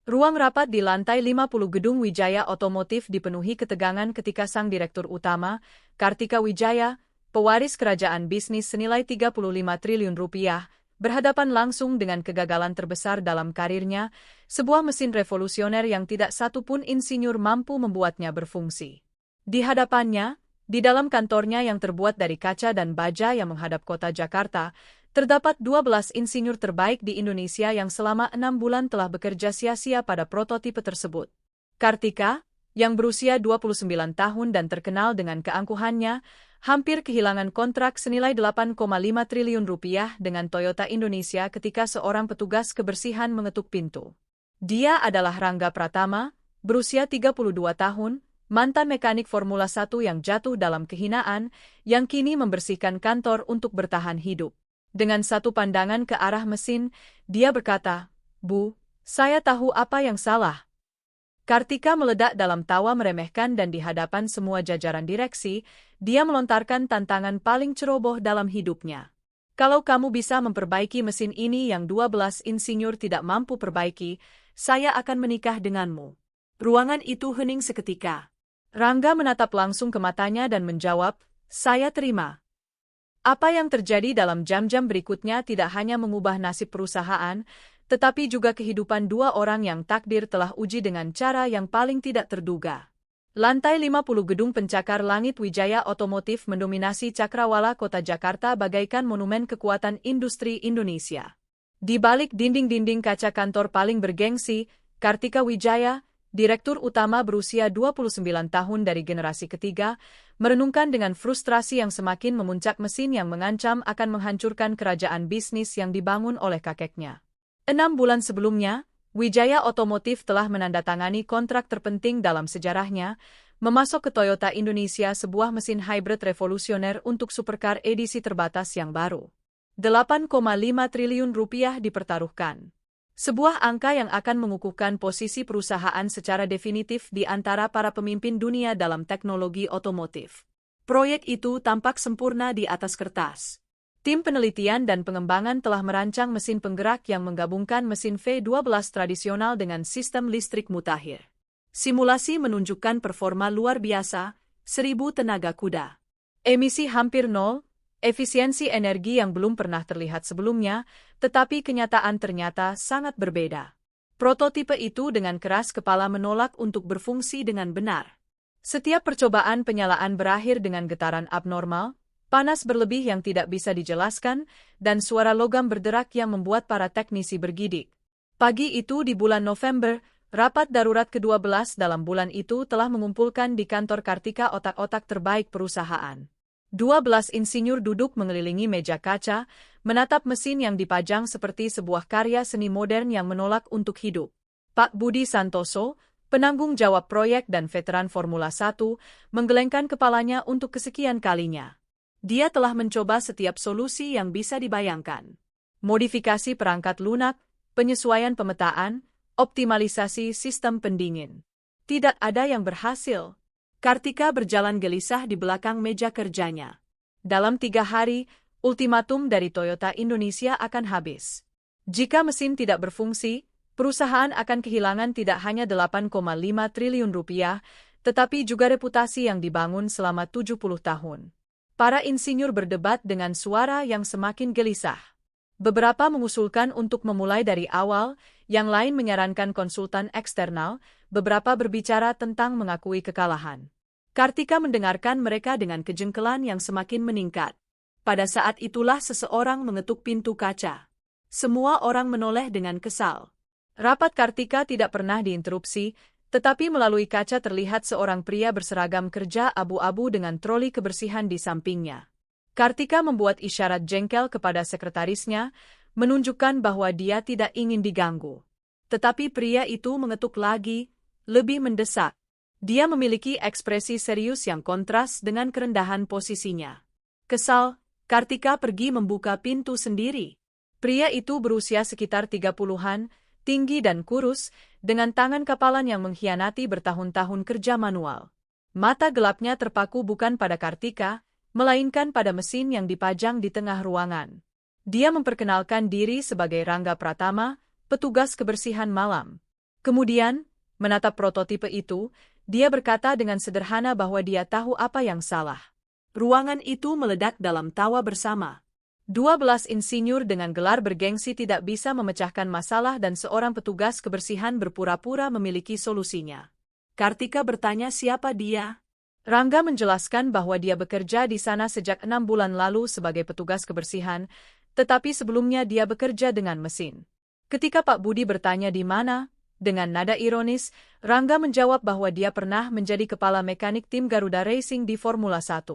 Ruang rapat di lantai 50 gedung Wijaya Otomotif dipenuhi ketegangan ketika sang direktur utama, Kartika Wijaya, pewaris kerajaan bisnis senilai 35 triliun rupiah, berhadapan langsung dengan kegagalan terbesar dalam karirnya, sebuah mesin revolusioner yang tidak satu pun insinyur mampu membuatnya berfungsi. Di hadapannya, di dalam kantornya yang terbuat dari kaca dan baja yang menghadap kota Jakarta, terdapat 12 insinyur terbaik di Indonesia yang selama 6 bulan telah bekerja sia-sia pada prototipe tersebut. Kartika, yang berusia 29 tahun dan terkenal dengan keangkuhannya, hampir kehilangan kontrak senilai 8,5 triliun rupiah dengan Toyota Indonesia ketika seorang petugas kebersihan mengetuk pintu. Dia adalah Rangga Pratama, berusia 32 tahun, mantan mekanik Formula 1 yang jatuh dalam kehinaan, yang kini membersihkan kantor untuk bertahan hidup. Dengan satu pandangan ke arah mesin, dia berkata, "Bu, saya tahu apa yang salah." Kartika meledak dalam tawa meremehkan dan di hadapan semua jajaran direksi, dia melontarkan tantangan paling ceroboh dalam hidupnya. "Kalau kamu bisa memperbaiki mesin ini yang 12 insinyur tidak mampu perbaiki, saya akan menikah denganmu." Ruangan itu hening seketika. Rangga menatap langsung ke matanya dan menjawab, "Saya terima." Apa yang terjadi dalam jam-jam berikutnya tidak hanya mengubah nasib perusahaan, tetapi juga kehidupan dua orang yang takdir telah uji dengan cara yang paling tidak terduga. Lantai 50 gedung pencakar langit Wijaya Otomotif mendominasi cakrawala kota Jakarta bagaikan monumen kekuatan industri Indonesia. Di balik dinding-dinding kaca kantor paling bergengsi, Kartika Wijaya, direktur utama berusia 29 tahun dari generasi ketiga, merenungkan dengan frustrasi yang semakin memuncak mesin yang mengancam akan menghancurkan kerajaan bisnis yang dibangun oleh kakeknya. 6 bulan sebelumnya, Wijaya Otomotif telah menandatangani kontrak terpenting dalam sejarahnya, memasok ke Toyota Indonesia sebuah mesin hybrid revolusioner untuk supercar edisi terbatas yang baru. 8,5 triliun rupiah dipertaruhkan. Sebuah angka yang akan mengukuhkan posisi perusahaan secara definitif di antara para pemimpin dunia dalam teknologi otomotif. Proyek itu tampak sempurna di atas kertas. Tim penelitian dan pengembangan telah merancang mesin penggerak yang menggabungkan mesin V12 tradisional dengan sistem listrik mutakhir. Simulasi menunjukkan performa luar biasa, 1000 tenaga kuda. Emisi hampir nol, efisiensi energi yang belum pernah terlihat sebelumnya, tetapi kenyataan ternyata sangat berbeda. Prototipe itu dengan keras kepala menolak untuk berfungsi dengan benar. Setiap percobaan penyalaan berakhir dengan getaran abnormal, panas berlebih yang tidak bisa dijelaskan, dan suara logam berderak yang membuat para teknisi bergidik. Pagi itu di bulan November, rapat darurat ke-12 dalam bulan itu telah mengumpulkan di kantor Kartika otak-otak terbaik perusahaan. 12 insinyur duduk mengelilingi meja kaca, menatap mesin yang dipajang seperti sebuah karya seni modern yang menolak untuk hidup. Pak Budi Santoso, penanggung jawab proyek dan veteran Formula 1, menggelengkan kepalanya untuk kesekian kalinya. Dia telah mencoba setiap solusi yang bisa dibayangkan. Modifikasi perangkat lunak, penyesuaian pemetaan, optimalisasi sistem pendingin. Tidak ada yang berhasil. Kartika berjalan gelisah di belakang meja kerjanya. Dalam 3 hari, ultimatum dari Toyota Indonesia akan habis. Jika mesin tidak berfungsi, perusahaan akan kehilangan tidak hanya 8,5 triliun rupiah, tetapi juga reputasi yang dibangun selama 70 tahun. Para insinyur berdebat dengan suara yang semakin gelisah. Beberapa mengusulkan untuk memulai dari awal, yang lain menyarankan konsultan eksternal, beberapa berbicara tentang mengakui kekalahan. Kartika mendengarkan mereka dengan kejengkelan yang semakin meningkat. Pada saat itulah seseorang mengetuk pintu kaca. Semua orang menoleh dengan kesal. Rapat Kartika tidak pernah diinterupsi, tetapi melalui kaca terlihat seorang pria berseragam kerja abu-abu dengan troli kebersihan di sampingnya. Kartika membuat isyarat jengkel kepada sekretarisnya, menunjukkan bahwa dia tidak ingin diganggu. Tetapi pria itu mengetuk lagi, lebih mendesak. Dia memiliki ekspresi serius yang kontras dengan kerendahan posisinya. Kesal, Kartika pergi membuka pintu sendiri. Pria itu berusia sekitar 30-an, tinggi dan kurus, dengan tangan kapalan yang mengkhianati bertahun-tahun kerja manual. Mata gelapnya terpaku bukan pada Kartika, melainkan pada mesin yang dipajang di tengah ruangan. Dia memperkenalkan diri sebagai Rangga Pratama, petugas kebersihan malam. Kemudian, menatap prototipe itu, dia berkata dengan sederhana bahwa dia tahu apa yang salah. Ruangan itu meledak dalam tawa bersama. 12 insinyur dengan gelar bergengsi tidak bisa memecahkan masalah dan seorang petugas kebersihan berpura-pura memiliki solusinya. Kartika bertanya siapa dia. Rangga menjelaskan bahwa dia bekerja di sana sejak 6 bulan lalu sebagai petugas kebersihan, tetapi sebelumnya dia bekerja dengan mesin. Ketika Pak Budi bertanya di mana, dengan nada ironis, Rangga menjawab bahwa dia pernah menjadi kepala mekanik tim Garuda Racing di Formula 1.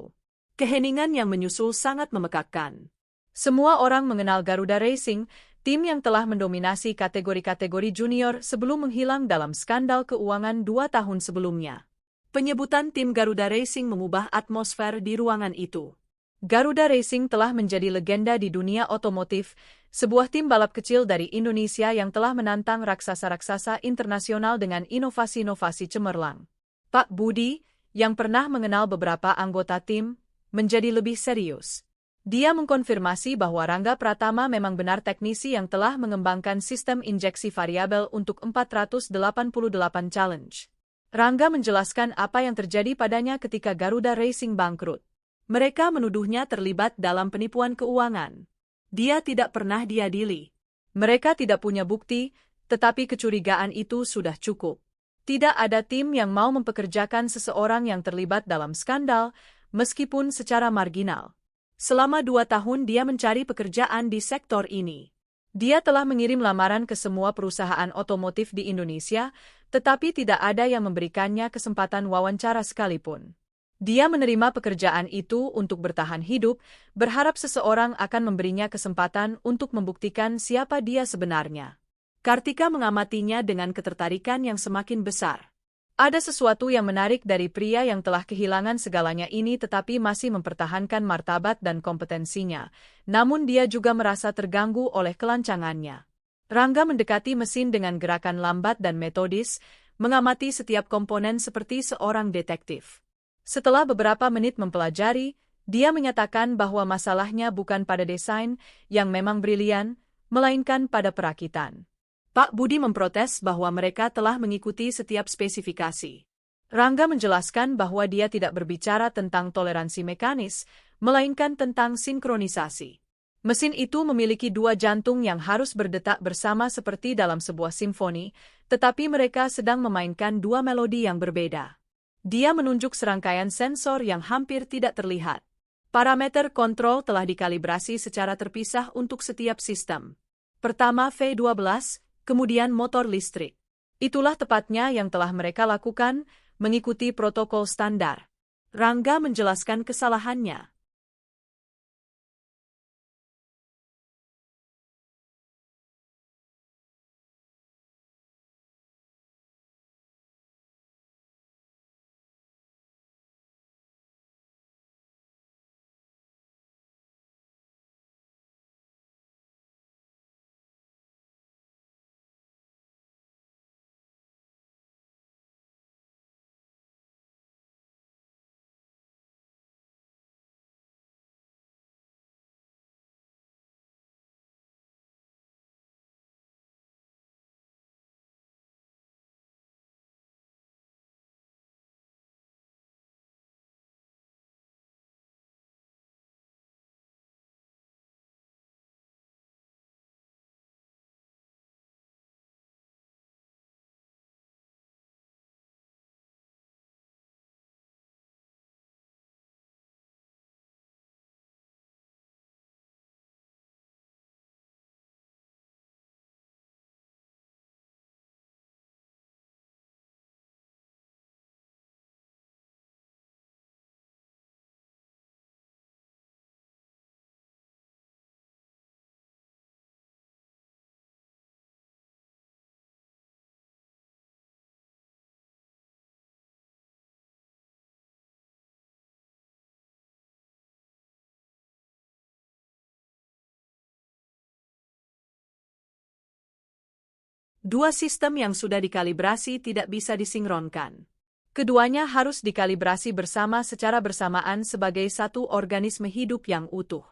Keheningan yang menyusul sangat memekakkan. Semua orang mengenal Garuda Racing, tim yang telah mendominasi kategori-kategori junior sebelum menghilang dalam skandal keuangan 2 tahun sebelumnya. Penyebutan tim Garuda Racing mengubah atmosfer di ruangan itu. Garuda Racing telah menjadi legenda di dunia otomotif, sebuah tim balap kecil dari Indonesia yang telah menantang raksasa-raksasa internasional dengan inovasi-inovasi cemerlang. Pak Budi, yang pernah mengenal beberapa anggota tim, menjadi lebih serius. Dia mengkonfirmasi bahwa Rangga Pratama memang benar teknisi yang telah mengembangkan sistem injeksi variabel untuk 488 challenge. Rangga menjelaskan apa yang terjadi padanya ketika Garuda Racing bangkrut. Mereka menuduhnya terlibat dalam penipuan keuangan. Dia tidak pernah diadili. Mereka tidak punya bukti, tetapi kecurigaan itu sudah cukup. Tidak ada tim yang mau mempekerjakan seseorang yang terlibat dalam skandal, meskipun secara marginal. Selama 2 tahun dia mencari pekerjaan di sektor ini. Dia telah mengirim lamaran ke semua perusahaan otomotif di Indonesia, tetapi tidak ada yang memberikannya kesempatan wawancara sekalipun. Dia menerima pekerjaan itu untuk bertahan hidup, berharap seseorang akan memberinya kesempatan untuk membuktikan siapa dia sebenarnya. Kartika mengamatinya dengan ketertarikan yang semakin besar. Ada sesuatu yang menarik dari pria yang telah kehilangan segalanya ini tetapi masih mempertahankan martabat dan kompetensinya, namun dia juga merasa terganggu oleh kelancangannya. Rangga mendekati mesin dengan gerakan lambat dan metodis, mengamati setiap komponen seperti seorang detektif. Setelah beberapa menit mempelajari, dia menyatakan bahwa masalahnya bukan pada desain yang memang brilian, melainkan pada perakitan. Pak Budi memprotes bahwa mereka telah mengikuti setiap spesifikasi. Rangga menjelaskan bahwa dia tidak berbicara tentang toleransi mekanis, melainkan tentang sinkronisasi. Mesin itu memiliki 2 jantung yang harus berdetak bersama seperti dalam sebuah simfoni, tetapi mereka sedang memainkan 2 melodi yang berbeda. Dia menunjuk serangkaian sensor yang hampir tidak terlihat. Parameter kontrol telah dikalibrasi secara terpisah untuk setiap sistem. Pertama V12, kemudian motor listrik. Itulah tepatnya yang telah mereka lakukan, mengikuti protokol standar. Rangga menjelaskan kesalahannya. Dua sistem yang sudah dikalibrasi tidak bisa disinkronkan. Keduanya harus dikalibrasi bersama secara bersamaan sebagai satu organisme hidup yang utuh.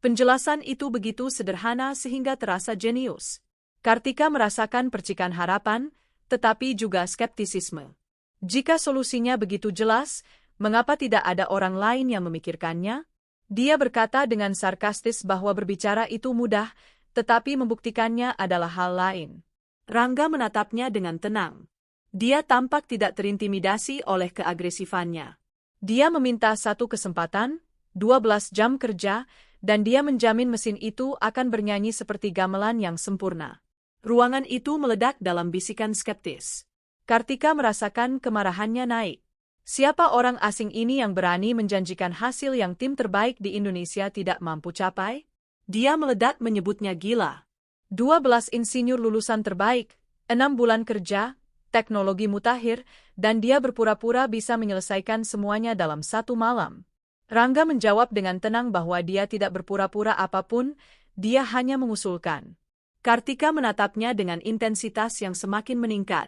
Penjelasan itu begitu sederhana sehingga terasa jenius. Kartika merasakan percikan harapan, tetapi juga skeptisisme. Jika solusinya begitu jelas, mengapa tidak ada orang lain yang memikirkannya? Dia berkata dengan sarkastis bahwa berbicara itu mudah, tetapi membuktikannya adalah hal lain. Rangga menatapnya dengan tenang. Dia tampak tidak terintimidasi oleh keagresifannya. Dia meminta satu kesempatan, 12 jam kerja, dan dia menjamin mesin itu akan bernyanyi seperti gamelan yang sempurna. Ruangan itu meledak dalam bisikan skeptis. Kartika merasakan kemarahannya naik. Siapa orang asing ini yang berani menjanjikan hasil yang tim terbaik di Indonesia tidak mampu capai? Dia meledak menyebutnya gila. 12 insinyur lulusan terbaik, 6 bulan kerja, teknologi mutakhir, dan dia berpura-pura bisa menyelesaikan semuanya dalam satu malam. Rangga menjawab dengan tenang bahwa dia tidak berpura-pura apapun, dia hanya mengusulkan. Kartika menatapnya dengan intensitas yang semakin meningkat.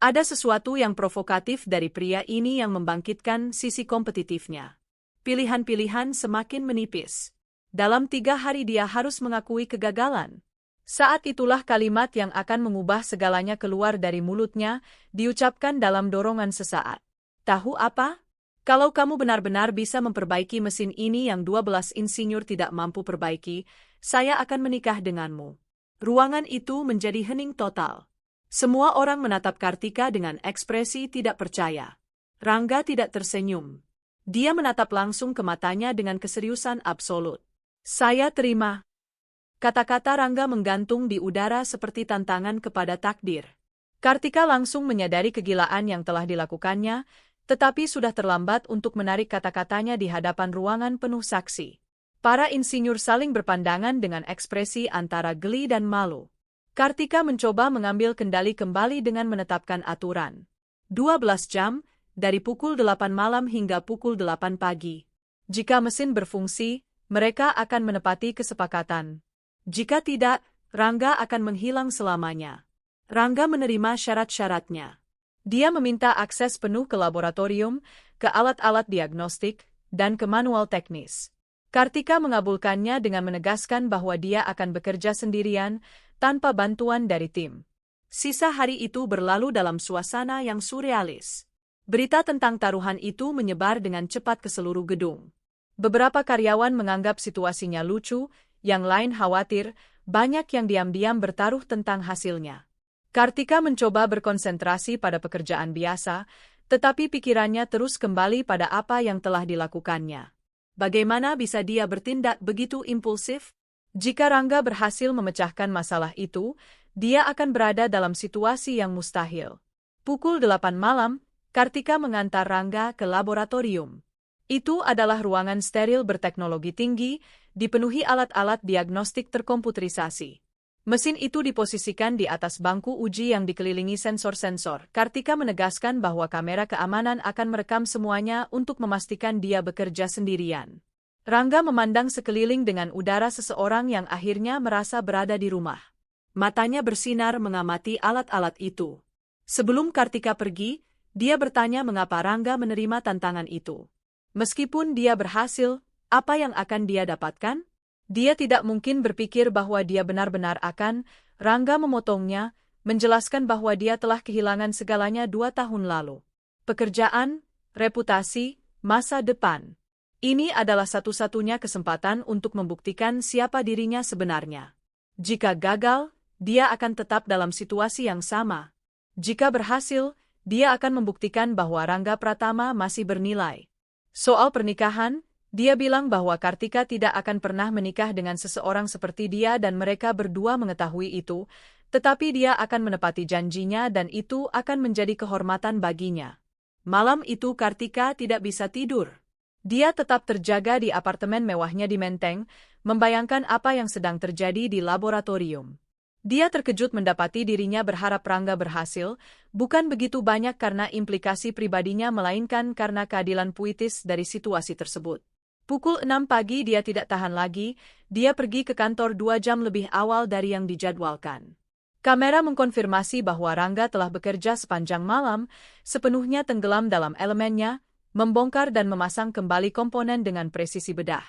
Ada sesuatu yang provokatif dari pria ini yang membangkitkan sisi kompetitifnya. Pilihan-pilihan semakin menipis. Dalam 3 hari dia harus mengakui kegagalan. Saat itulah kalimat yang akan mengubah segalanya keluar dari mulutnya, diucapkan dalam dorongan sesaat. Tahu apa? Kalau kamu benar-benar bisa memperbaiki mesin ini yang 12 insinyur tidak mampu perbaiki, saya akan menikah denganmu. Ruangan itu menjadi hening total. Semua orang menatap Kartika dengan ekspresi tidak percaya. Rangga tidak tersenyum. Dia menatap langsung ke matanya dengan keseriusan absolut. Saya terima. Kata-kata Rangga menggantung di udara seperti tantangan kepada takdir. Kartika langsung menyadari kegilaan yang telah dilakukannya, tetapi sudah terlambat untuk menarik kata-katanya di hadapan ruangan penuh saksi. Para insinyur saling berpandangan dengan ekspresi antara geli dan malu. Kartika mencoba mengambil kendali kembali dengan menetapkan aturan. 12 jam, dari pukul 8 malam hingga pukul 8 pagi. Jika mesin berfungsi, mereka akan menepati kesepakatan. Jika tidak, Rangga akan menghilang selamanya. Rangga menerima syarat-syaratnya. Dia meminta akses penuh ke laboratorium, ke alat-alat diagnostik, dan ke manual teknis. Kartika mengabulkannya dengan menegaskan bahwa dia akan bekerja sendirian, tanpa bantuan dari tim. Sisa hari itu berlalu dalam suasana yang surrealis. Berita tentang taruhan itu menyebar dengan cepat ke seluruh gedung. Beberapa karyawan menganggap situasinya lucu, yang lain khawatir, banyak yang diam-diam bertaruh tentang hasilnya. Kartika mencoba berkonsentrasi pada pekerjaan biasa, tetapi pikirannya terus kembali pada apa yang telah dilakukannya. Bagaimana bisa dia bertindak begitu impulsif? Jika Rangga berhasil memecahkan masalah itu, dia akan berada dalam situasi yang mustahil. Pukul 8 malam, Kartika mengantar Rangga ke laboratorium. Itu adalah ruangan steril berteknologi tinggi, dipenuhi alat-alat diagnostik terkomputerisasi. Mesin itu diposisikan di atas bangku uji yang dikelilingi sensor-sensor. Kartika menegaskan bahwa kamera keamanan akan merekam semuanya untuk memastikan dia bekerja sendirian. Rangga memandang sekeliling dengan udara seseorang yang akhirnya merasa berada di rumah. Matanya bersinar mengamati alat-alat itu. Sebelum Kartika pergi, dia bertanya mengapa Rangga menerima tantangan itu. Meskipun dia berhasil, apa yang akan dia dapatkan? Dia tidak mungkin berpikir bahwa dia benar-benar akan. Rangga memotongnya, menjelaskan bahwa dia telah kehilangan segalanya 2 tahun lalu. Pekerjaan, reputasi, masa depan. Ini adalah satu-satunya kesempatan untuk membuktikan siapa dirinya sebenarnya. Jika gagal, dia akan tetap dalam situasi yang sama. Jika berhasil, dia akan membuktikan bahwa Rangga Pratama masih bernilai. Soal pernikahan, dia bilang bahwa Kartika tidak akan pernah menikah dengan seseorang seperti dia dan mereka berdua mengetahui itu, tetapi dia akan menepati janjinya dan itu akan menjadi kehormatan baginya. Malam itu Kartika tidak bisa tidur. Dia tetap terjaga di apartemen mewahnya di Menteng, membayangkan apa yang sedang terjadi di laboratorium. Dia terkejut mendapati dirinya berharap Rangga berhasil, bukan begitu banyak karena implikasi pribadinya melainkan karena keadilan puitis dari situasi tersebut. Pukul 6 pagi dia tidak tahan lagi, dia pergi ke kantor 2 jam lebih awal dari yang dijadwalkan. Kamera mengkonfirmasi bahwa Rangga telah bekerja sepanjang malam, sepenuhnya tenggelam dalam elemennya, membongkar dan memasang kembali komponen dengan presisi bedah.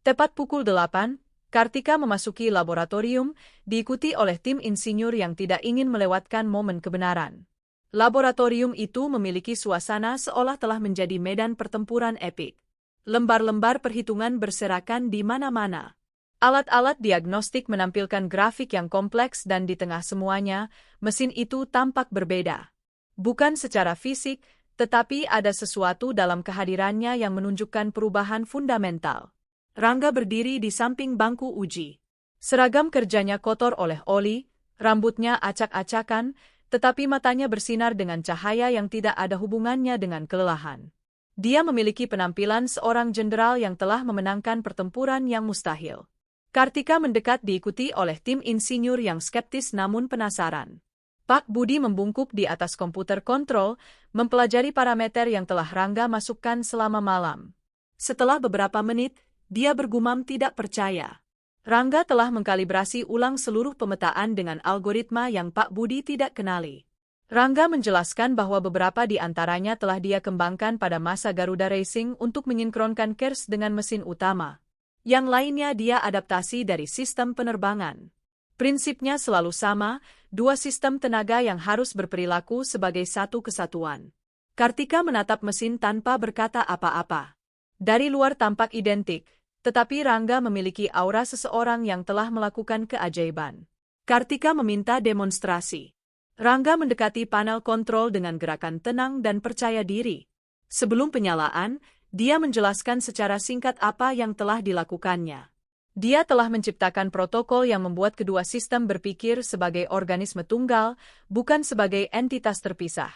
Tepat pukul 8, Kartika memasuki laboratorium, diikuti oleh tim insinyur yang tidak ingin melewatkan momen kebenaran. Laboratorium itu memiliki suasana seolah telah menjadi medan pertempuran epik. Lembar-lembar perhitungan berserakan di mana-mana. Alat-alat diagnostik menampilkan grafik yang kompleks dan di tengah semuanya, mesin itu tampak berbeda. Bukan secara fisik, tetapi ada sesuatu dalam kehadirannya yang menunjukkan perubahan fundamental. Rangga berdiri di samping bangku uji. Seragam kerjanya kotor oleh oli, rambutnya acak-acakan, tetapi matanya bersinar dengan cahaya yang tidak ada hubungannya dengan kelelahan. Dia memiliki penampilan seorang jenderal yang telah memenangkan pertempuran yang mustahil. Kartika mendekat diikuti oleh tim insinyur yang skeptis namun penasaran. Pak Budi membungkuk di atas komputer kontrol, mempelajari parameter yang telah Rangga masukkan selama malam. Setelah beberapa menit, dia bergumam tidak percaya. Rangga telah mengkalibrasi ulang seluruh pemetaan dengan algoritma yang Pak Budi tidak kenali. Rangga menjelaskan bahwa beberapa di antaranya telah dia kembangkan pada masa Garuda Racing untuk menyinkronkan KERS dengan mesin utama. Yang lainnya dia adaptasi dari sistem penerbangan. Prinsipnya selalu sama, dua sistem tenaga yang harus berperilaku sebagai satu kesatuan. Kartika menatap mesin tanpa berkata apa-apa. Dari luar tampak identik, tetapi Rangga memiliki aura seseorang yang telah melakukan keajaiban. Kartika meminta demonstrasi. Rangga mendekati panel kontrol dengan gerakan tenang dan percaya diri. Sebelum penyalaan, dia menjelaskan secara singkat apa yang telah dilakukannya. Dia telah menciptakan protokol yang membuat kedua sistem berpikir sebagai organisme tunggal, bukan sebagai entitas terpisah.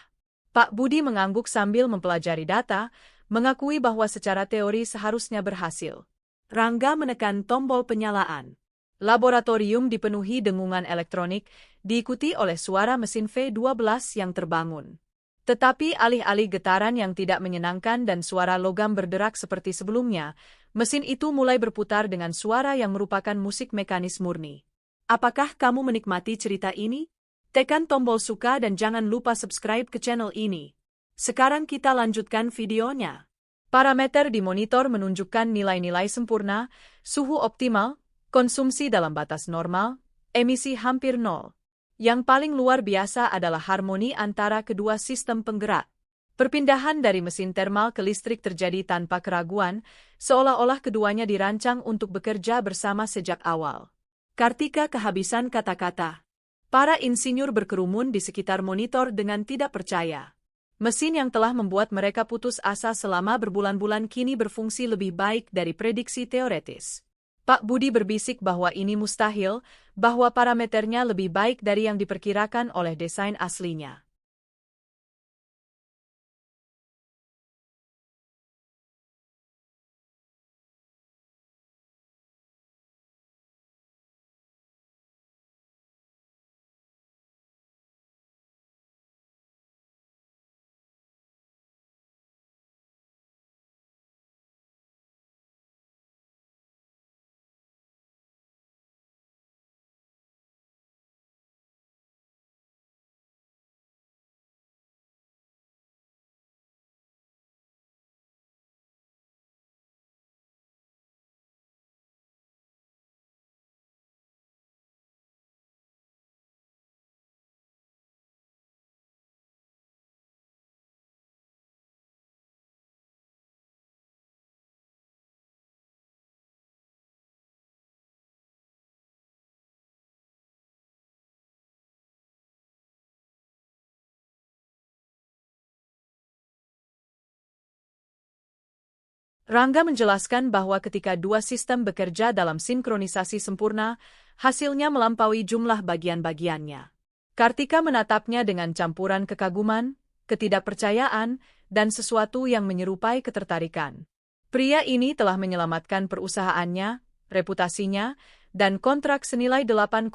Pak Budi mengangguk sambil mempelajari data, mengakui bahwa secara teori seharusnya berhasil. Rangga menekan tombol penyalaan. Laboratorium dipenuhi dengungan elektronik, diikuti oleh suara mesin V12 yang terbangun. Tetapi alih-alih getaran yang tidak menyenangkan dan suara logam berderak seperti sebelumnya, mesin itu mulai berputar dengan suara yang merupakan musik mekanis murni. Apakah kamu menikmati cerita ini? Tekan tombol suka dan jangan lupa subscribe ke channel ini. Sekarang kita lanjutkan videonya. Parameter di monitor menunjukkan nilai-nilai sempurna, suhu optimal, konsumsi dalam batas normal, emisi hampir nol. Yang paling luar biasa adalah harmoni antara kedua sistem penggerak. Perpindahan dari mesin termal ke listrik terjadi tanpa keraguan, seolah-olah keduanya dirancang untuk bekerja bersama sejak awal. Kartika kehabisan kata-kata. Para insinyur berkerumun di sekitar monitor dengan tidak percaya. Mesin yang telah membuat mereka putus asa selama berbulan-bulan kini berfungsi lebih baik dari prediksi teoretis. Pak Budi berbisik bahwa ini mustahil, bahwa parameternya lebih baik dari yang diperkirakan oleh desain aslinya. Rangga menjelaskan bahwa ketika dua sistem bekerja dalam sinkronisasi sempurna, hasilnya melampaui jumlah bagian-bagiannya. Kartika menatapnya dengan campuran kekaguman, ketidakpercayaan, dan sesuatu yang menyerupai ketertarikan. Pria ini telah menyelamatkan perusahaannya, reputasinya, dan kontrak senilai 8,5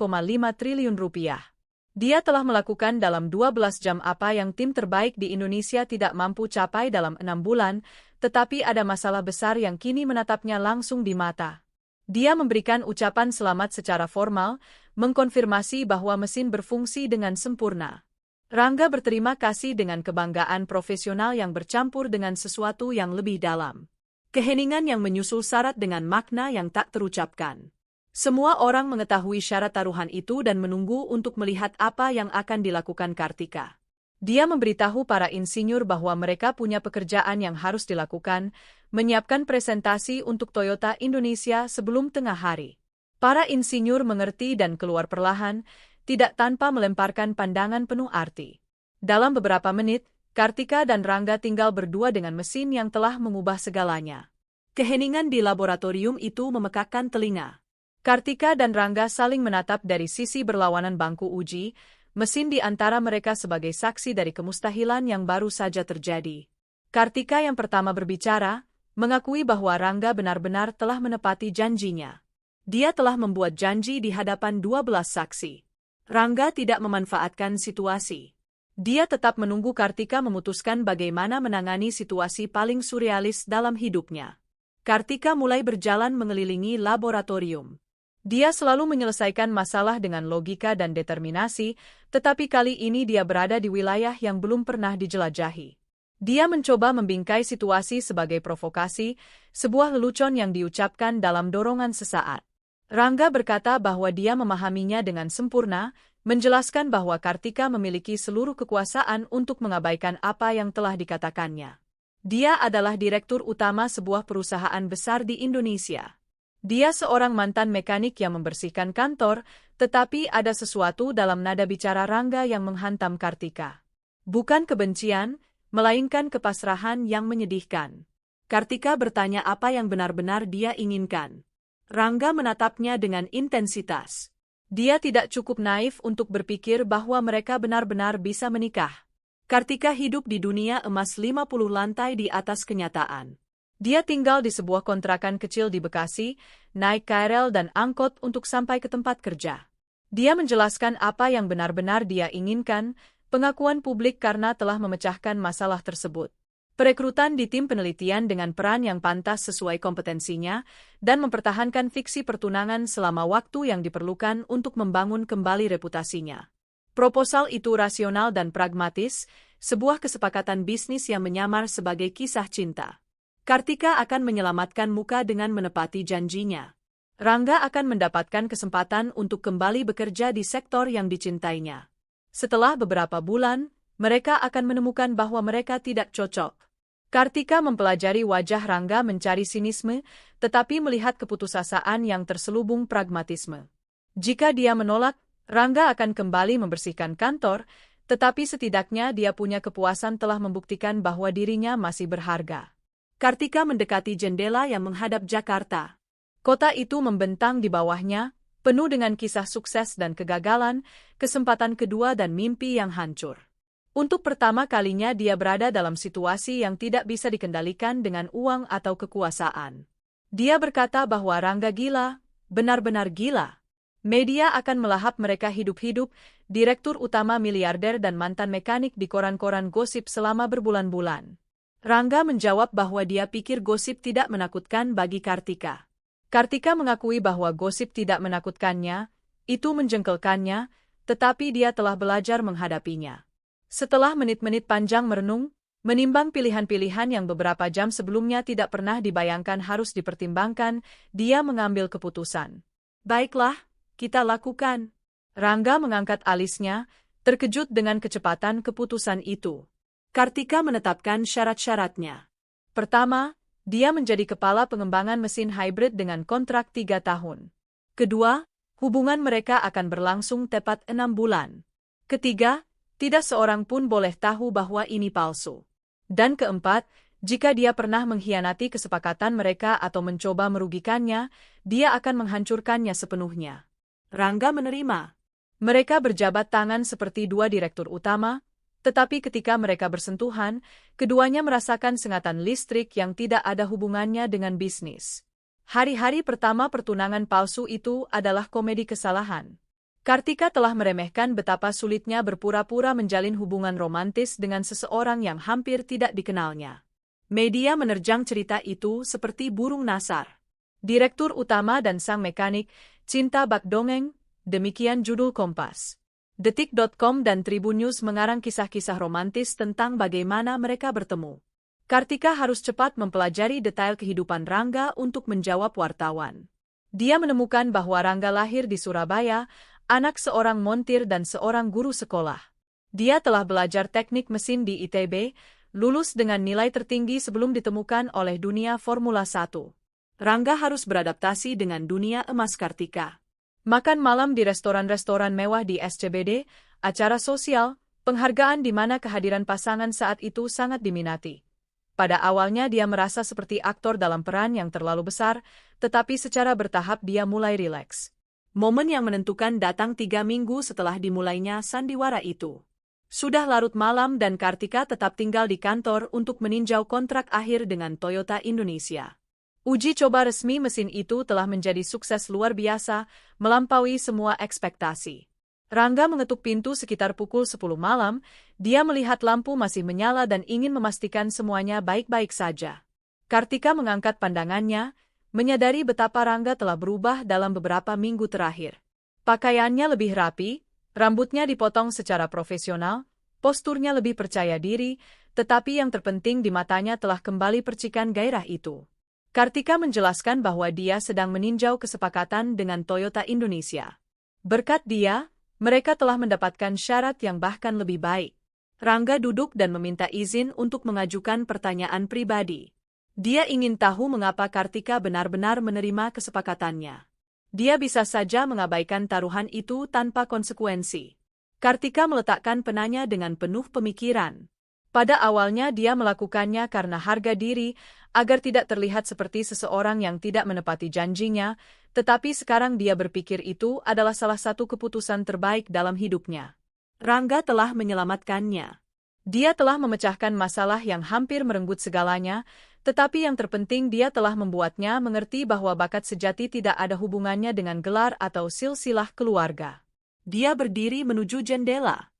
triliun rupiah. Dia telah melakukan dalam 12 jam apa yang tim terbaik di Indonesia tidak mampu capai dalam 6 bulan, tetapi ada masalah besar yang kini menatapnya langsung di mata. Dia memberikan ucapan selamat secara formal, mengkonfirmasi bahwa mesin berfungsi dengan sempurna. Rangga berterima kasih dengan kebanggaan profesional yang bercampur dengan sesuatu yang lebih dalam. Keheningan yang menyusul syarat dengan makna yang tak terucapkan. Semua orang mengetahui syarat taruhan itu dan menunggu untuk melihat apa yang akan dilakukan Kartika. Dia memberitahu para insinyur bahwa mereka punya pekerjaan yang harus dilakukan, menyiapkan presentasi untuk Toyota Indonesia sebelum tengah hari. Para insinyur mengerti dan keluar perlahan, tidak tanpa melemparkan pandangan penuh arti. Dalam beberapa menit, Kartika dan Rangga tinggal berdua dengan mesin yang telah mengubah segalanya. Keheningan di laboratorium itu memekakkan telinga. Kartika dan Rangga saling menatap dari sisi berlawanan bangku uji, mesin di antara mereka sebagai saksi dari kemustahilan yang baru saja terjadi. Kartika yang pertama berbicara, mengakui bahwa Rangga benar-benar telah menepati janjinya. Dia telah membuat janji di hadapan 12 saksi. Rangga tidak memanfaatkan situasi. Dia tetap menunggu Kartika memutuskan bagaimana menangani situasi paling surrealis dalam hidupnya. Kartika mulai berjalan mengelilingi laboratorium. Dia selalu menyelesaikan masalah dengan logika dan determinasi, tetapi kali ini dia berada di wilayah yang belum pernah dijelajahi. Dia mencoba membingkai situasi sebagai provokasi, sebuah lelucon yang diucapkan dalam dorongan sesaat. Rangga berkata bahwa dia memahaminya dengan sempurna, menjelaskan bahwa Kartika memiliki seluruh kekuasaan untuk mengabaikan apa yang telah dikatakannya. Dia adalah direktur utama sebuah perusahaan besar di Indonesia. Dia seorang mantan mekanik yang membersihkan kantor, tetapi ada sesuatu dalam nada bicara Rangga yang menghantam Kartika. Bukan kebencian, melainkan kepasrahan yang menyedihkan. Kartika bertanya apa yang benar-benar dia inginkan. Rangga menatapnya dengan intensitas. Dia tidak cukup naif untuk berpikir bahwa mereka benar-benar bisa menikah. Kartika hidup di dunia emas 50 lantai di atas kenyataan. Dia tinggal di sebuah kontrakan kecil di Bekasi, naik KRL dan angkot untuk sampai ke tempat kerja. Dia menjelaskan apa yang benar-benar dia inginkan, pengakuan publik karena telah memecahkan masalah tersebut. Perekrutan di tim penelitian dengan peran yang pantas sesuai kompetensinya, dan mempertahankan fiksi pertunangan selama waktu yang diperlukan untuk membangun kembali reputasinya. Proposal itu rasional dan pragmatis, sebuah kesepakatan bisnis yang menyamar sebagai kisah cinta. Kartika akan menyelamatkan muka dengan menepati janjinya. Rangga akan mendapatkan kesempatan untuk kembali bekerja di sektor yang dicintainya. Setelah beberapa bulan, mereka akan menemukan bahwa mereka tidak cocok. Kartika mempelajari wajah Rangga mencari sinisme, tetapi melihat keputusasaan yang terselubung pragmatisme. Jika dia menolak, Rangga akan kembali membersihkan kantor, tetapi setidaknya dia punya kepuasan telah membuktikan bahwa dirinya masih berharga. Kartika mendekati jendela yang menghadap Jakarta. Kota itu membentang di bawahnya, penuh dengan kisah sukses dan kegagalan, kesempatan kedua dan mimpi yang hancur. Untuk pertama kalinya dia berada dalam situasi yang tidak bisa dikendalikan dengan uang atau kekuasaan. Dia berkata bahwa Rangga gila, benar-benar gila. Media akan melahap mereka hidup-hidup, direktur utama miliarder dan mantan mekanik di koran-koran gosip selama berbulan-bulan. Rangga menjawab bahwa dia pikir gosip tidak menakutkan bagi Kartika. Kartika mengakui bahwa gosip tidak menakutkannya, itu menjengkelkannya, tetapi dia telah belajar menghadapinya. Setelah menit-menit panjang merenung, menimbang pilihan-pilihan yang beberapa jam sebelumnya tidak pernah dibayangkan harus dipertimbangkan, dia mengambil keputusan. Baiklah, kita lakukan. Rangga mengangkat alisnya, terkejut dengan kecepatan keputusan itu. Kartika menetapkan syarat-syaratnya. Pertama, dia menjadi kepala pengembangan mesin hybrid dengan kontrak 3 tahun. Kedua, hubungan mereka akan berlangsung tepat 6 bulan. Ketiga, tidak seorang pun boleh tahu bahwa ini palsu. Dan keempat, jika dia pernah mengkhianati kesepakatan mereka atau mencoba merugikannya, dia akan menghancurkannya sepenuhnya. Rangga menerima. Mereka berjabat tangan seperti dua direktur utama, tetapi ketika mereka bersentuhan, keduanya merasakan sengatan listrik yang tidak ada hubungannya dengan bisnis. Hari-hari pertama pertunangan palsu itu adalah komedi kesalahan. Kartika telah meremehkan betapa sulitnya berpura-pura menjalin hubungan romantis dengan seseorang yang hampir tidak dikenalnya. Media menerjang cerita itu seperti burung nasar. Direktur utama dan sang mekanik, cinta bak dongeng, demikian judul Kompas. Detik.com dan Tribun News mengarang kisah-kisah romantis tentang bagaimana mereka bertemu. Kartika harus cepat mempelajari detail kehidupan Rangga untuk menjawab wartawan. Dia menemukan bahwa Rangga lahir di Surabaya, anak seorang montir dan seorang guru sekolah. Dia telah belajar teknik mesin di ITB, lulus dengan nilai tertinggi sebelum ditemukan oleh dunia Formula 1. Rangga harus beradaptasi dengan dunia emas Kartika. Makan malam di restoran-restoran mewah di SCBD, acara sosial, penghargaan di mana kehadiran pasangan saat itu sangat diminati. Pada awalnya dia merasa seperti aktor dalam peran yang terlalu besar, tetapi secara bertahap dia mulai rileks. Momen yang menentukan datang 3 minggu setelah dimulainya sandiwara itu. Sudah larut malam dan Kartika tetap tinggal di kantor untuk meninjau kontrak akhir dengan Toyota Indonesia. Uji coba resmi mesin itu telah menjadi sukses luar biasa, melampaui semua ekspektasi. Rangga mengetuk pintu sekitar pukul 10 malam, dia melihat lampu masih menyala dan ingin memastikan semuanya baik-baik saja. Kartika mengangkat pandangannya, menyadari betapa Rangga telah berubah dalam beberapa minggu terakhir. Pakaiannya lebih rapi, rambutnya dipotong secara profesional, posturnya lebih percaya diri, tetapi yang terpenting di matanya telah kembali percikan gairah itu. Kartika menjelaskan bahwa dia sedang meninjau kesepakatan dengan Toyota Indonesia. Berkat dia, mereka telah mendapatkan syarat yang bahkan lebih baik. Rangga duduk dan meminta izin untuk mengajukan pertanyaan pribadi. Dia ingin tahu mengapa Kartika benar-benar menerima kesepakatannya. Dia bisa saja mengabaikan taruhan itu tanpa konsekuensi. Kartika meletakkan penanya dengan penuh pemikiran. Pada awalnya dia melakukannya karena harga diri, agar tidak terlihat seperti seseorang yang tidak menepati janjinya, tetapi sekarang dia berpikir itu adalah salah satu keputusan terbaik dalam hidupnya. Rangga telah menyelamatkannya. Dia telah memecahkan masalah yang hampir merenggut segalanya, tetapi yang terpenting dia telah membuatnya mengerti bahwa bakat sejati tidak ada hubungannya dengan gelar atau silsilah keluarga. Dia berdiri menuju jendela.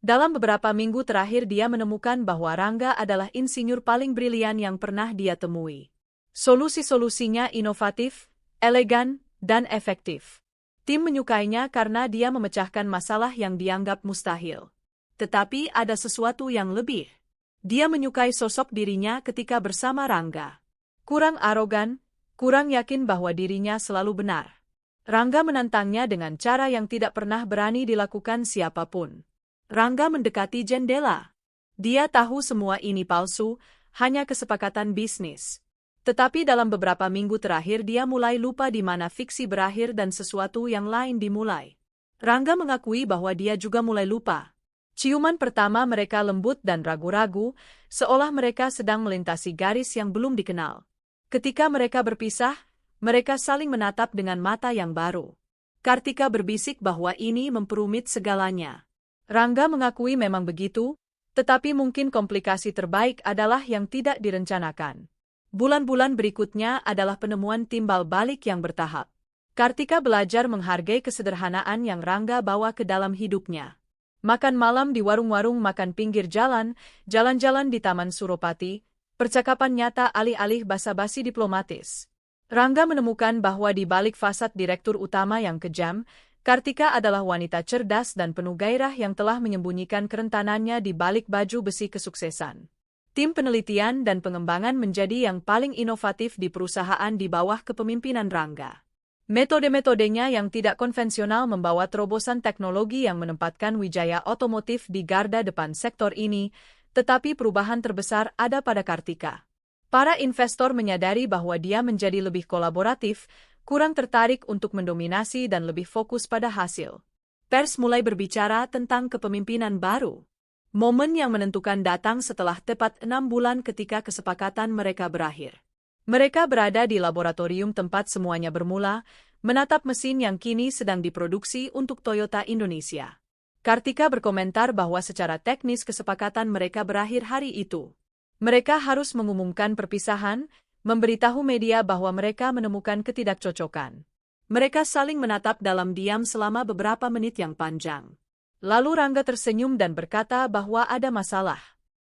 Dalam beberapa minggu terakhir dia menemukan bahwa Rangga adalah insinyur paling brilian yang pernah dia temui. Solusi-solusinya inovatif, elegan, dan efektif. Tim menyukainya karena dia memecahkan masalah yang dianggap mustahil. Tetapi ada sesuatu yang lebih. Dia menyukai sosok dirinya ketika bersama Rangga. Kurang arogan, kurang yakin bahwa dirinya selalu benar. Rangga menantangnya dengan cara yang tidak pernah berani dilakukan siapapun. Rangga mendekati jendela. Dia tahu semua ini palsu, hanya kesepakatan bisnis. Tetapi dalam beberapa minggu terakhir dia mulai lupa di mana fiksi berakhir dan sesuatu yang lain dimulai. Rangga mengakui bahwa dia juga mulai lupa. Ciuman pertama mereka lembut dan ragu-ragu, seolah mereka sedang melintasi garis yang belum dikenal. Ketika mereka berpisah, mereka saling menatap dengan mata yang baru. Kartika berbisik bahwa ini memperumit segalanya. Rangga mengakui memang begitu, tetapi mungkin komplikasi terbaik adalah yang tidak direncanakan. Bulan-bulan berikutnya adalah penemuan timbal balik yang bertahap. Kartika belajar menghargai kesederhanaan yang Rangga bawa ke dalam hidupnya. Makan malam di warung-warung makan pinggir jalan, jalan-jalan di Taman Suropati, percakapan nyata alih-alih basa-basi diplomatis. Rangga menemukan bahwa di balik fasad direktur utama yang kejam, Kartika adalah wanita cerdas dan penuh gairah yang telah menyembunyikan kerentanannya di balik baju besi kesuksesan. Tim penelitian dan pengembangan menjadi yang paling inovatif di perusahaan di bawah kepemimpinan Rangga. Metode-metodenya yang tidak konvensional membawa terobosan teknologi yang menempatkan Wijaya Otomotif di garda depan sektor ini, tetapi perubahan terbesar ada pada Kartika. Para investor menyadari bahwa dia menjadi lebih kolaboratif, kurang tertarik untuk mendominasi dan lebih fokus pada hasil. Pers mulai berbicara tentang kepemimpinan baru. Momen yang menentukan datang setelah tepat 6 bulan ketika kesepakatan mereka berakhir. Mereka berada di laboratorium tempat semuanya bermula, menatap mesin yang kini sedang diproduksi untuk Toyota Indonesia. Kartika berkomentar bahwa secara teknis kesepakatan mereka berakhir hari itu. Mereka harus mengumumkan perpisahan, memberitahu media bahwa mereka menemukan ketidakcocokan. Mereka saling menatap dalam diam selama beberapa menit yang panjang. Lalu Rangga tersenyum dan berkata bahwa ada masalah.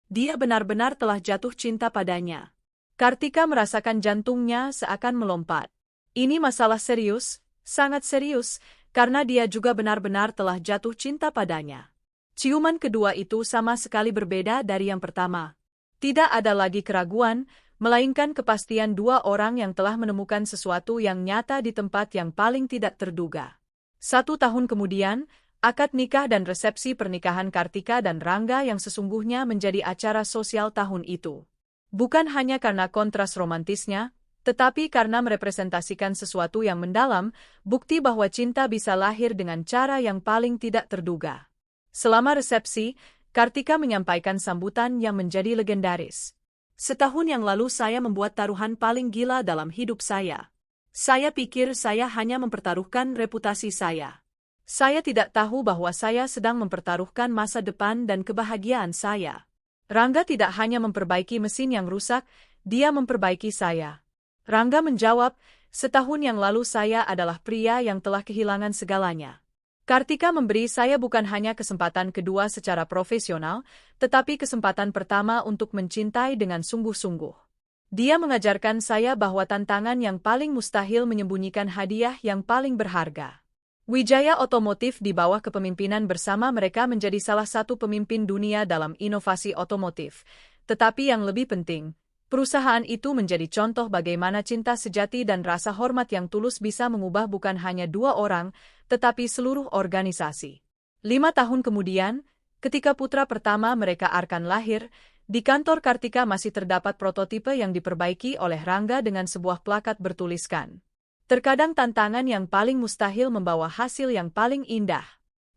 Dia benar-benar telah jatuh cinta padanya. Kartika merasakan jantungnya seakan melompat. Ini masalah serius, sangat serius, karena dia juga benar-benar telah jatuh cinta padanya. Ciuman kedua itu sama sekali berbeda dari yang pertama. Tidak ada lagi keraguan, melainkan kepastian dua orang yang telah menemukan sesuatu yang nyata di tempat yang paling tidak terduga. 1 tahun kemudian, akad nikah dan resepsi pernikahan Kartika dan Rangga yang sesungguhnya menjadi acara sosial tahun itu. Bukan hanya karena kontras romantisnya, tetapi karena merepresentasikan sesuatu yang mendalam, bukti bahwa cinta bisa lahir dengan cara yang paling tidak terduga. Selama resepsi, Kartika menyampaikan sambutan yang menjadi legendaris. "Setahun yang lalu saya membuat taruhan paling gila dalam hidup saya. Saya pikir saya hanya mempertaruhkan reputasi saya. Saya tidak tahu bahwa saya sedang mempertaruhkan masa depan dan kebahagiaan saya. Rangga tidak hanya memperbaiki mesin yang rusak, dia memperbaiki saya." Rangga menjawab, "Setahun yang lalu saya adalah pria yang telah kehilangan segalanya. Kartika memberi saya bukan hanya kesempatan kedua secara profesional, tetapi kesempatan pertama untuk mencintai dengan sungguh-sungguh. Dia mengajarkan saya bahwa tantangan yang paling mustahil menyembunyikan hadiah yang paling berharga." Wijaya Otomotif di bawah kepemimpinan bersama mereka menjadi salah satu pemimpin dunia dalam inovasi otomotif. Tetapi yang lebih penting, perusahaan itu menjadi contoh bagaimana cinta sejati dan rasa hormat yang tulus bisa mengubah bukan hanya dua orang, tetapi seluruh organisasi. 5 tahun kemudian, ketika putra pertama mereka Arkan lahir, di kantor Kartika masih terdapat prototipe yang diperbaiki oleh Rangga dengan sebuah plakat bertuliskan, "Terkadang tantangan yang paling mustahil membawa hasil yang paling indah."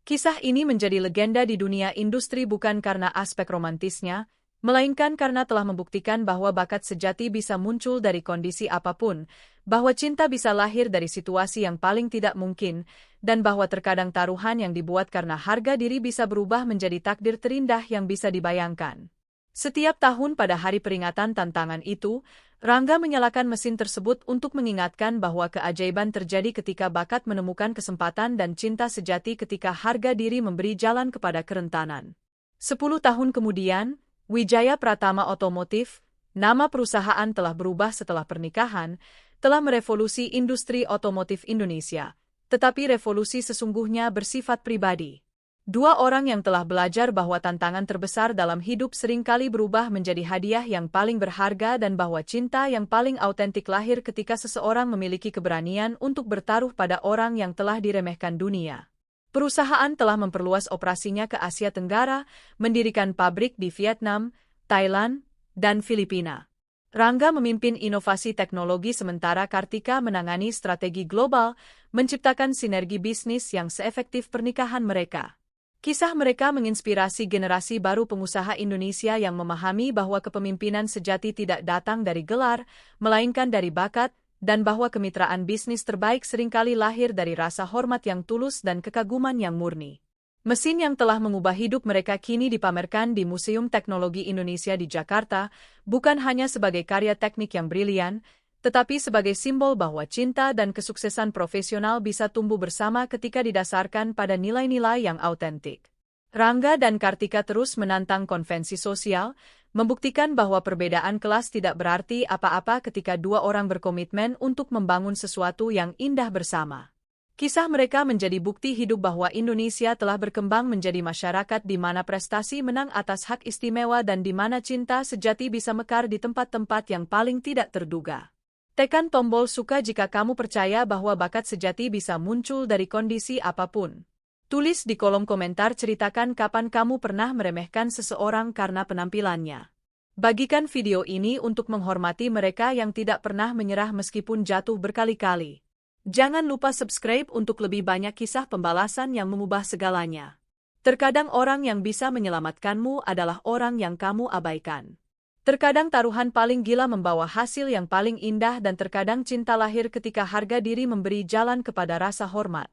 Kisah ini menjadi legenda di dunia industri bukan karena aspek romantisnya, melainkan karena telah membuktikan bahwa bakat sejati bisa muncul dari kondisi apapun, bahwa cinta bisa lahir dari situasi yang paling tidak mungkin, dan bahwa terkadang taruhan yang dibuat karena harga diri bisa berubah menjadi takdir terindah yang bisa dibayangkan. Setiap tahun pada hari peringatan tantangan itu, Rangga menyalakan mesin tersebut untuk mengingatkan bahwa keajaiban terjadi ketika bakat menemukan kesempatan dan cinta sejati ketika harga diri memberi jalan kepada kerentanan. 10 tahun kemudian, Wijaya Pratama Otomotif, nama perusahaan telah berubah setelah pernikahan, telah merevolusi industri otomotif Indonesia, tetapi revolusi sesungguhnya bersifat pribadi. Dua orang yang telah belajar bahwa tantangan terbesar dalam hidup seringkali berubah menjadi hadiah yang paling berharga dan bahwa cinta yang paling autentik lahir ketika seseorang memiliki keberanian untuk bertaruh pada orang yang telah diremehkan dunia. Perusahaan telah memperluas operasinya ke Asia Tenggara, mendirikan pabrik di Vietnam, Thailand, dan Filipina. Rangga memimpin inovasi teknologi sementara Kartika menangani strategi global, menciptakan sinergi bisnis yang seefektif pernikahan mereka. Kisah mereka menginspirasi generasi baru pengusaha Indonesia yang memahami bahwa kepemimpinan sejati tidak datang dari gelar, melainkan dari bakat, dan bahwa kemitraan bisnis terbaik seringkali lahir dari rasa hormat yang tulus dan kekaguman yang murni. Mesin yang telah mengubah hidup mereka kini dipamerkan di Museum Teknologi Indonesia di Jakarta, bukan hanya sebagai karya teknik yang brilian, tetapi sebagai simbol bahwa cinta dan kesuksesan profesional bisa tumbuh bersama ketika didasarkan pada nilai-nilai yang autentik. Rangga dan Kartika terus menantang konvensi sosial, membuktikan bahwa perbedaan kelas tidak berarti apa-apa ketika dua orang berkomitmen untuk membangun sesuatu yang indah bersama. Kisah mereka menjadi bukti hidup bahwa Indonesia telah berkembang menjadi masyarakat di mana prestasi menang atas hak istimewa dan di mana cinta sejati bisa mekar di tempat-tempat yang paling tidak terduga. Tekan tombol suka jika kamu percaya bahwa bakat sejati bisa muncul dari kondisi apapun. Tulis di kolom komentar ceritakan kapan kamu pernah meremehkan seseorang karena penampilannya. Bagikan video ini untuk menghormati mereka yang tidak pernah menyerah meskipun jatuh berkali-kali. Jangan lupa subscribe untuk lebih banyak kisah pembalasan yang mengubah segalanya. Terkadang orang yang bisa menyelamatkanmu adalah orang yang kamu abaikan. Terkadang taruhan paling gila membawa hasil yang paling indah dan terkadang cinta lahir ketika harga diri memberi jalan kepada rasa hormat.